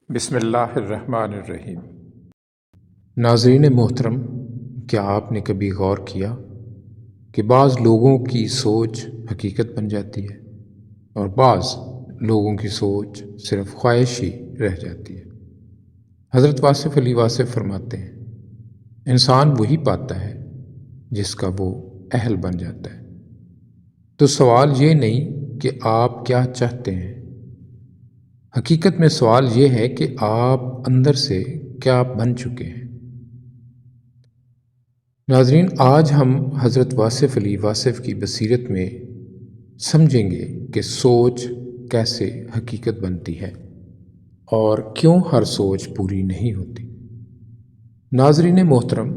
بسم اللہ الرحمن الرحیم۔ ناظرین محترم، کیا آپ نے کبھی غور کیا کہ بعض لوگوں کی سوچ حقیقت بن جاتی ہے اور بعض لوگوں کی سوچ صرف خواہش ہی رہ جاتی ہے؟ حضرت واصف علی واصف فرماتے ہیں، انسان وہی پاتا ہے جس کا وہ اہل بن جاتا ہے۔ تو سوال یہ نہیں کہ آپ کیا چاہتے ہیں، حقیقت میں سوال یہ ہے کہ آپ اندر سے کیا بن چکے ہیں۔ ناظرین، آج ہم حضرت واصف علی واصف کی بصیرت میں سمجھیں گے کہ سوچ کیسے حقیقت بنتی ہے اور کیوں ہر سوچ پوری نہیں ہوتی۔ ناظرین محترم،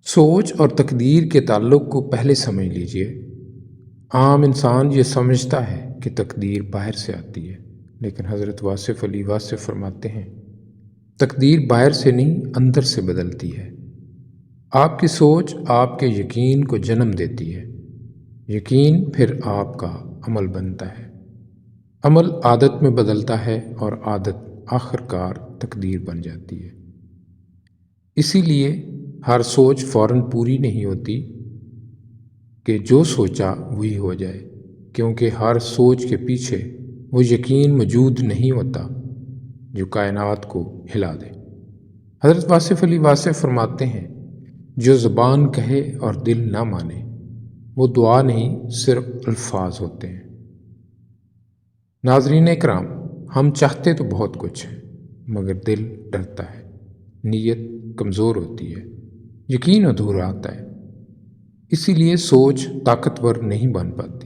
سوچ اور تقدیر کے تعلق کو پہلے سمجھ لیجئے۔ عام انسان یہ سمجھتا ہے کہ تقدیر باہر سے آتی ہے، لیکن حضرت واصف علی واصف فرماتے ہیں تقدیر باہر سے نہیں، اندر سے بدلتی ہے۔ آپ کی سوچ آپ کے یقین کو جنم دیتی ہے، یقین پھر آپ کا عمل بنتا ہے، عمل عادت میں بدلتا ہے اور عادت آخر کار تقدیر بن جاتی ہے۔ اسی لیے ہر سوچ فوراً پوری نہیں ہوتی کہ جو سوچا وہی ہو جائے، کیونکہ ہر سوچ کے پیچھے وہ یقین موجود نہیں ہوتا جو کائنات کو ہلا دے۔ حضرت واصف علی واصف فرماتے ہیں، جو زبان کہے اور دل نہ مانے وہ دعا نہیں، صرف الفاظ ہوتے ہیں۔ ناظرین اکرام، ہم چاہتے تو بہت کچھ ہیں مگر دل ڈرتا ہے، نیت کمزور ہوتی ہے، یقین ادھورا آتا ہے۔ اسی لیے سوچ طاقتور نہیں بن پاتی۔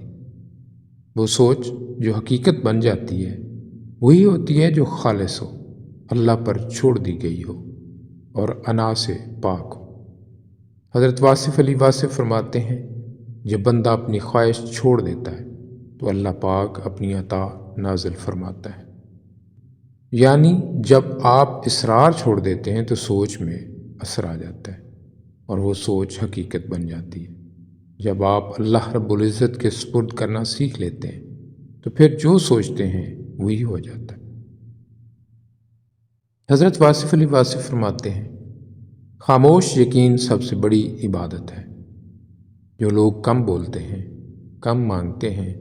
وہ سوچ جو حقیقت بن جاتی ہے وہی ہوتی ہے جو خالص ہو، اللہ پر چھوڑ دی گئی ہو اور انا سے پاک ہو۔ حضرت واصف علی واصف فرماتے ہیں، جب بندہ اپنی خواہش چھوڑ دیتا ہے تو اللہ پاک اپنی عطا نازل فرماتا ہے۔ یعنی جب آپ اصرار چھوڑ دیتے ہیں تو سوچ میں اثر آ جاتا ہے اور وہ سوچ حقیقت بن جاتی ہے۔ جب آپ اللہ رب العزت کے سپرد کرنا سیکھ لیتے ہیں تو پھر جو سوچتے ہیں وہی ہو جاتا ہے۔ حضرت واصف علی واصف فرماتے ہیں، خاموش یقین سب سے بڑی عبادت ہے۔ جو لوگ کم بولتے ہیں، کم مانگتے ہیں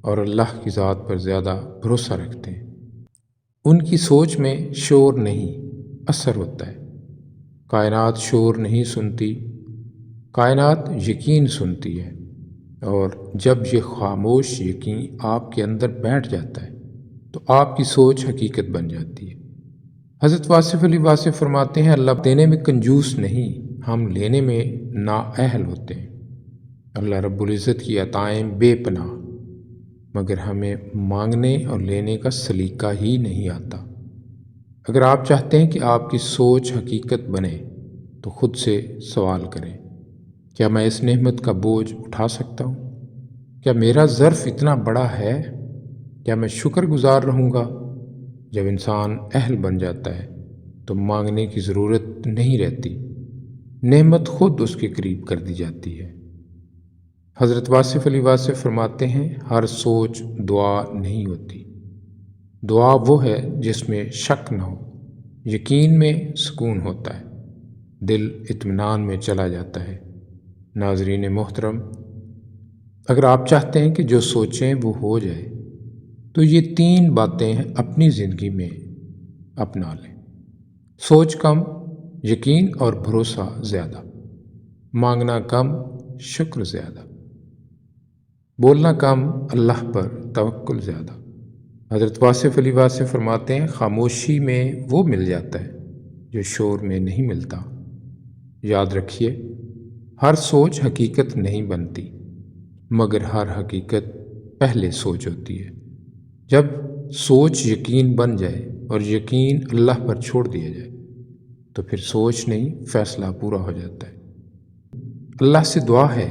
اور اللہ کی ذات پر زیادہ بھروسہ رکھتے ہیں، ان کی سوچ میں شور نہیں، اثر ہوتا ہے۔ کائنات شور نہیں سنتی، کائنات یقین سنتی ہے، اور جب یہ خاموش یقین آپ کے اندر بیٹھ جاتا ہے تو آپ کی سوچ حقیقت بن جاتی ہے۔ حضرت واصف علی واصف فرماتے ہیں، اللہ دینے میں کنجوس نہیں، ہم لینے میں نااہل ہوتے ہیں۔ اللہ رب العزت کی عطائیں بے پناہ، مگر ہمیں مانگنے اور لینے کا سلیقہ ہی نہیں آتا۔ اگر آپ چاہتے ہیں کہ آپ کی سوچ حقیقت بنے تو خود سے سوال کریں، کیا میں اس نعمت کا بوجھ اٹھا سکتا ہوں؟ کیا میرا ظرف اتنا بڑا ہے؟ کیا میں شکر گزار رہوں گا؟ جب انسان اہل بن جاتا ہے تو مانگنے کی ضرورت نہیں رہتی، نعمت خود اس کے قریب کر دی جاتی ہے۔ حضرت واصف علی واصف فرماتے ہیں، ہر سوچ دعا نہیں ہوتی، دعا وہ ہے جس میں شک نہ ہو، یقین میں سکون ہوتا ہے، دل اطمینان میں چلا جاتا ہے۔ ناظرین محترم، اگر آپ چاہتے ہیں کہ جو سوچیں وہ ہو جائے تو یہ 3 باتیں اپنی زندگی میں اپنا لیں۔ سوچ کم، یقین اور بھروسہ زیادہ، مانگنا کم، شکر زیادہ، بولنا کم، اللہ پر توکل زیادہ۔ حضرت واصف علی واصف فرماتے ہیں، خاموشی میں وہ مل جاتا ہے جو شور میں نہیں ملتا۔ یاد رکھیے، ہر سوچ حقیقت نہیں بنتی، مگر ہر حقیقت پہلے سوچ ہوتی ہے۔ جب سوچ یقین بن جائے اور یقین اللہ پر چھوڑ دیا جائے تو پھر سوچ نہیں، فیصلہ پورا ہو جاتا ہے۔ اللہ سے دعا ہے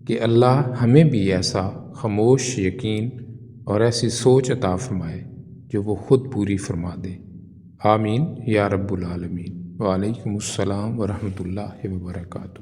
کہ اللہ ہمیں بھی ایسا خاموش یقین اور ایسی سوچ عطا فرمائے جو وہ خود پوری فرما دے۔ آمین یا رب العالمین۔ وعلیکم السلام ورحمۃ اللہ وبرکاتہ۔